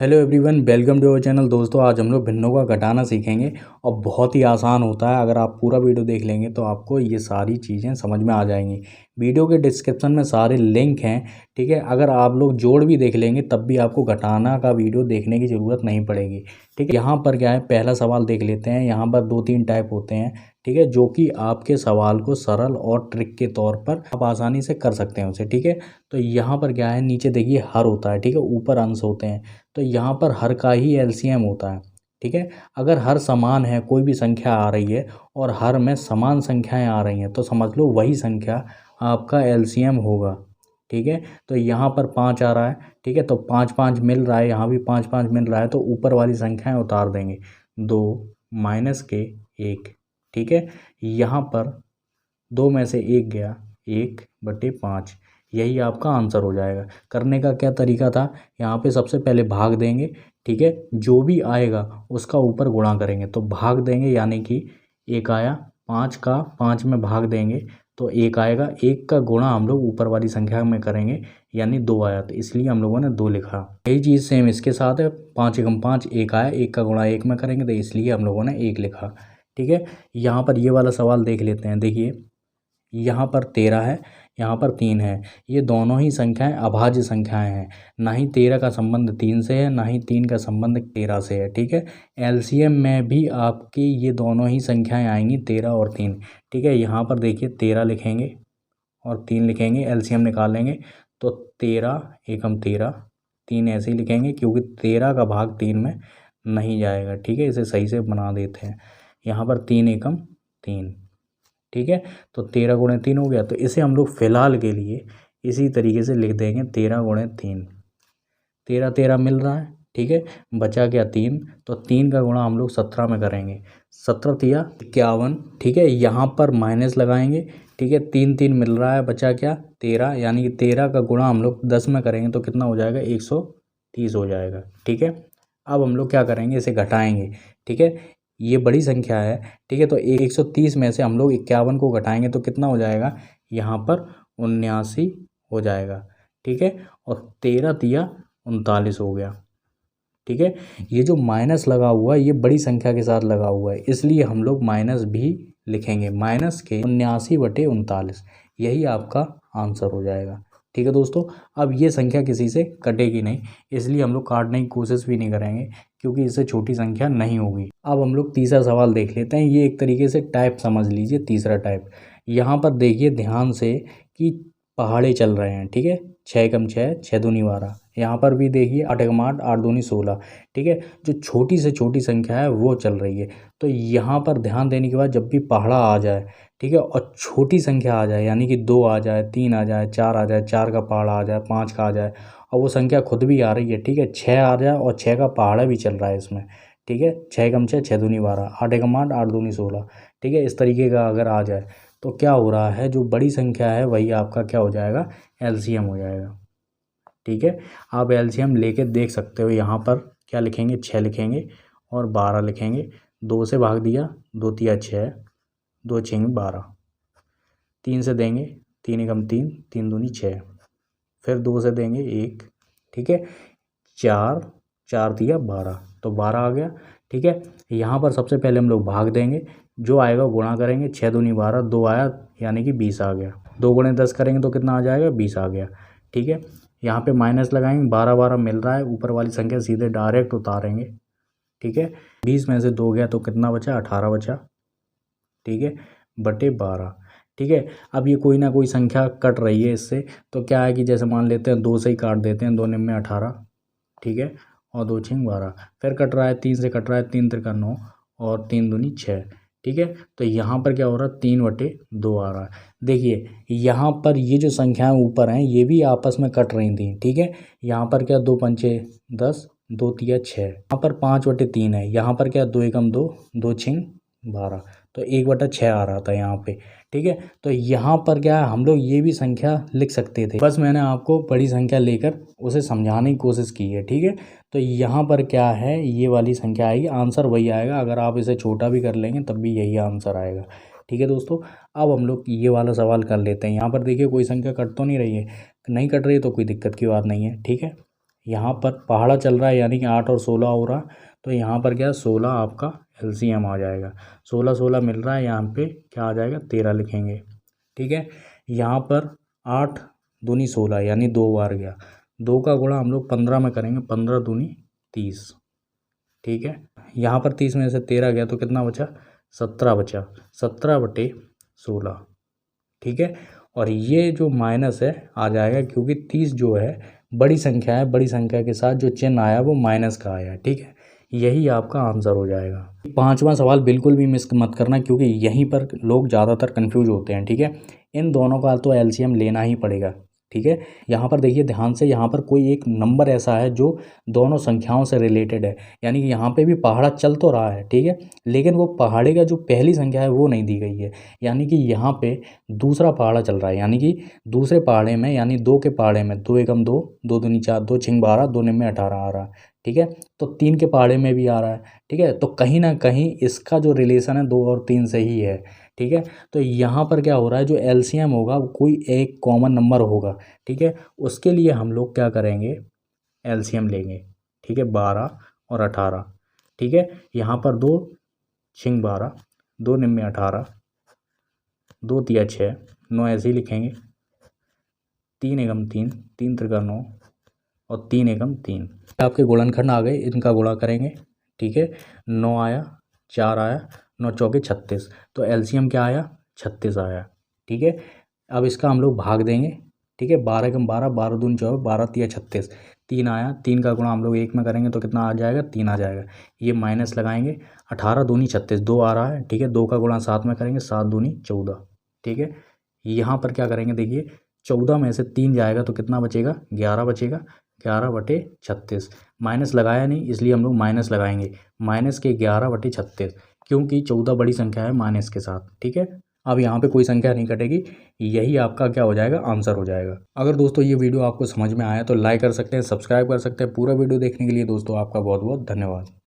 Hello everyone, welcome to our channel. दोस्तों, आज हम लोग भिन्नों का घटाना सीखेंगे और बहुत ही आसान होता है। अगर आप पूरा वीडियो देख लेंगे तो आपको ये सारी चीज़ें समझ में आ जाएंगी। वीडियो के डिस्क्रिप्शन में सारे लिंक हैं, ठीक है। अगर आप लोग जोड़ भी देख लेंगे तब भी आपको घटाना का वीडियो देखने की ज़रूरत नहीं पड़ेगी, ठीक है। यहाँ पर क्या है, पहला सवाल देख लेते हैं। यहाँ पर 2-3 टाइप होते हैं, ठीक है, जो कि आपके सवाल को सरल और ट्रिक के तौर पर आप आसानी से कर सकते हैं उसे, ठीक है। तो यहाँ पर क्या है, नीचे देखिए हर होता है, ठीक है, ऊपर अंश होते हैं। तो यहाँ पर हर का ही एलसीएम होता है, ठीक है। अगर हर समान है, कोई भी संख्या आ रही है और हर में समान संख्याएं आ रही हैं तो समझ लो वही संख्या आपका एलसीएम होगा, ठीक है। तो यहाँ पर 5 आ रहा है, ठीक है, तो 5-5 मिल रहा है, यहाँ भी 5-5 मिल रहा है, तो ऊपर वाली संख्याएं उतार देंगे। 2 माइनस के 1, ठीक है। यहाँ पर 2 में से 1 गया, 1/5, यही आपका आंसर हो जाएगा। करने का क्या तरीका था, यहाँ पे सबसे पहले भाग देंगे, ठीक है, जो भी आएगा उसका ऊपर गुणा करेंगे। तो भाग देंगे यानी कि 1 आया, 5 का 5 में भाग देंगे तो 1 आएगा। 1 का गुणा हम लोग ऊपर वाली संख्या में करेंगे यानी 2 आया, तो इसलिए हम लोगों ने 2 लिखा। यही चीज़ सेम इसके साथ है, 5 एकम 5, 1 आया, 1 का गुणा 1 में करेंगे तो इसलिए हम लोगों ने 1 लिखा, ठीक है। यहाँ पर ये वाला सवाल देख लेते हैं। देखिए यहाँ पर 13 है, यहाँ पर 3 है। ये दोनों ही संख्याएं अभाज्य संख्याएं हैं। ना ही 13 का संबंध 3 से है, ना ही 3 का संबंध 13 से है, ठीक है। एलसीएम में भी आपकी ये दोनों ही संख्याएं आएंगी, 13 और 3, ठीक है। यहाँ पर देखिए 13 लिखेंगे और 3 लिखेंगे, एलसीएम निकालेंगे तो 13 एकम 13, 3 ऐसे ही लिखेंगे क्योंकि 13 का भाग 3 में नहीं जाएगा, ठीक है। इसे सही से बना देते हैं। यहाँ पर 3 एकम 3, ठीक है। तो 13 गुणे 3 हो गया। तो इसे हम लोग फिलहाल के लिए इसी तरीके से लिख देंगे, 13 गुणे 3, 13 मिल रहा है, ठीक है। बचा गया 3, तो 3 का गुणा हम लोग 17 में करेंगे, 17 तिया 51, ठीक है। यहाँ पर माइनस लगाएंगे, ठीक है, 3 मिल रहा है, बचा क्या 13, यानी कि 13 का गुणा हम लोग 10 में करेंगे तो कितना हो जाएगा, 130 हो जाएगा, ठीक है। अब हम लोग क्या करेंगे, इसे घटाएंगे, ठीक है। ये बड़ी संख्या है, ठीक है, तो 130 में से हम लोग 51 को घटाएंगे तो कितना हो जाएगा, यहाँ पर 79 हो जाएगा, ठीक है। और 13 तिया 39 हो गया, ठीक है। ये जो माइनस लगा हुआ है ये बड़ी संख्या के साथ लगा हुआ है, इसलिए हम लोग माइनस भी लिखेंगे, माइनस के 79/39, यही आपका आंसर हो जाएगा, ठीक है दोस्तों। अब ये संख्या किसी से कटेगी नहीं, इसलिए हम लोग काटने की कोशिश भी नहीं करेंगे क्योंकि इससे छोटी संख्या नहीं होगी। अब हम लोग तीसरा सवाल देख लेते हैं। ये एक तरीके से टाइप समझ लीजिए, तीसरा टाइप। यहाँ पर देखिए ध्यान से कि पहाड़े चल रहे हैं, ठीक है। 6 एकम 6, 6 दूनी 12। यहाँ पर भी देखिए 8 एकम 8, 8 दूनी 16, ठीक है। जो छोटी से छोटी संख्या है वो चल रही है। तो यहाँ पर ध्यान देने के बाद जब भी पहाड़ा आ जाए, ठीक है, और छोटी संख्या आ जाए यानी कि 2 आ जाए, 3 आ जाए, 4 आ जाए, 4 का पहाड़ा आ जाए, 5 का आ जाए, और वो संख्या खुद भी आ रही है, ठीक है, 6 आ जाए और 6 का पहाड़ा भी चल रहा है इसमें, ठीक है। 6 एकम 6, 6 दूनी 12, 8 एकम 8, 8 दूनी 16, ठीक है। इस तरीके का अगर आ जाए तो क्या हो रहा है, जो बड़ी संख्या है वही आपका क्या हो जाएगा, एलसीएम हो जाएगा, ठीक है। आप एलसीएम लेके देख सकते हो। यहाँ पर क्या लिखेंगे, 6 लिखेंगे और 12 लिखेंगे। 2 से भाग दिया, 2 तिया 6, 2 6 12, 3 से देंगे, 3 एकम 3, 3 दूनी 6, फिर 2 से देंगे 1, ठीक है, 4, 4 तिया 12, तो 12 आ गया, ठीक है। यहाँ पर सबसे पहले हम लोग भाग देंगे, जो आएगा गुणा करेंगे, 6 दूनी 12, 2 आया यानी कि 20 आ गया। 2 गुणे 10 करेंगे तो कितना आ जाएगा, 20 आ गया, ठीक है। यहाँ पे माइनस लगाएंगे, 12 12 मिल रहा है, ऊपर वाली संख्या सीधे डायरेक्ट उतारेंगे, ठीक है। 20 में से 2 गया तो कितना बचा, 18 बचा, ठीक है, बटे 12, ठीक है। अब ये कोई ना कोई संख्या कट रही है इससे, तो क्या है कि जैसे मान लेते हैं 2 से ही काट देते हैं, 2 निम्न 18, ठीक है, और 2 6 12, फिर कट रहा है 3 से, कट रहा है 3 त्रिका 9 और 3 दूनी 6, ठीक है। तो यहाँ पर क्या हो रहा है, 3/2 आ रहा है। देखिए यहाँ पर ये जो संख्याएं ऊपर हैं ये भी आपस में कट रही थी, ठीक है। यहाँ पर क्या 2 पंचे 10, 2 तिया 6, यहाँ पर 5/3 है। यहाँ पर क्या 2 एकम 2, 2 6 12, तो 1/6 आ रहा था यहाँ पे, ठीक है। तो यहाँ पर क्या है, हम लोग ये भी संख्या लिख सकते थे, बस मैंने आपको बड़ी संख्या लेकर उसे समझाने की कोशिश की है, ठीक है। तो यहाँ पर क्या है, ये वाली संख्या आएगी, आंसर वही आएगा। अगर आप इसे छोटा भी कर लेंगे तब भी यही आंसर आएगा, ठीक है दोस्तों। अब हम लोग ये वाला सवाल कर लेते हैं। यहाँ पर देखिए कोई संख्या कट तो नहीं रही है, नहीं कट रही है तो कोई दिक्कत की बात नहीं है, ठीक है। यहाँ पर पहाड़ा चल रहा है यानी कि 8 और 16 हो रहा, तो यहाँ पर क्या 16 आपका एलसीएम आ जाएगा। 16 16 मिल रहा है, यहाँ पे क्या आ जाएगा 13 लिखेंगे। ठीक है, यहाँ पर 8 दूनी 16 यानी 2 बार गया, 2 का गुणा हम लोग 15 में करेंगे, 15 दूनी 30। ठीक है, यहाँ पर 30 में से 13 गया तो कितना बचा, 17 बचा, 17/16। ठीक है, और ये जो माइनस है आ जाएगा क्योंकि 30 जो है बड़ी संख्या है, बड़ी संख्या के साथ जो चिन्ह आया वो माइनस का आया। ठीक है, यही आपका आंसर हो जाएगा। 5वां सवाल बिल्कुल भी मिस मत करना क्योंकि यहीं पर लोग ज़्यादातर कंफ्यूज होते हैं। ठीक है, इन दोनों का तो एलसीएम लेना ही पड़ेगा। ठीक है, यहाँ पर देखिए ध्यान से, यहाँ पर कोई एक नंबर ऐसा है जो दोनों संख्याओं से रिलेटेड है, यानी कि यहाँ पे भी पहाड़ा चल तो रहा है। ठीक है, लेकिन वो पहाड़े का जो पहली संख्या है वो नहीं दी गई है, यानी कि यहाँ पे दूसरा पहाड़ा चल रहा है, यानी कि दूसरे पहाड़े में, यानी 2 के पहाड़े में 2 एकम 2, 2 दूनी 4, 2 छिंग 12, 2 निम्न 18 आ रहा है। ठीक है, तो 3 के पहाड़े में भी आ रहा है। ठीक है, तो कहीं ना कहीं इसका जो रिलेशन है 2 और 3 से ही है। ठीक है, तो यहाँ पर क्या हो रहा है, जो एलसीएम होगा वो कोई एक कॉमन नंबर होगा। ठीक है, उसके लिए हम लोग क्या करेंगे, एलसीएम लेंगे। ठीक है, 12 और 18। ठीक है, यहाँ पर 2 छिंग 12, 2 निम्न 18, 2 तिया 6, 9 ऐसे ही लिखेंगे, 3 एकम 3, 3 त्रिका 9 और 3 एकम 3। आपके गुणनखंड आ गए, इनका गुणा करेंगे। ठीक है, 9 आया, 4 आया, 9 चौके 36, तो एलसीएम क्या आया, 36 आया। ठीक है, अब इसका हम लोग भाग देंगे। ठीक है, 12 एकम 12, 12 दूनी 24, 12 तिया 36, 3 आया, 3 का गुणा हम लोग 1 में करेंगे तो कितना आ जाएगा, 3 आ जाएगा। ये माइनस लगाएंगे, 18 दूनी 36, 2 आ रहा है। ठीक है, 2 का गुणा 7 में करेंगे, 7 दूनी 14। ठीक है, यहाँ पर क्या करेंगे, देखिए 14 में से 3 जाएगा तो कितना बचेगा, 11 बचेगा, 11/36। माइनस लगाया नहीं इसलिए हम लोग माइनस लगाएंगे, माइनस के 11/36, क्योंकि 14 बड़ी संख्या है माइनस के साथ। ठीक है, अब यहाँ पे कोई संख्या नहीं कटेगी, यही आपका क्या हो जाएगा, आंसर हो जाएगा। अगर दोस्तों ये वीडियो आपको समझ में आया तो लाइक कर सकते हैं, सब्सक्राइब कर सकते हैं। पूरा वीडियो देखने के लिए दोस्तों आपका बहुत बहुत धन्यवाद।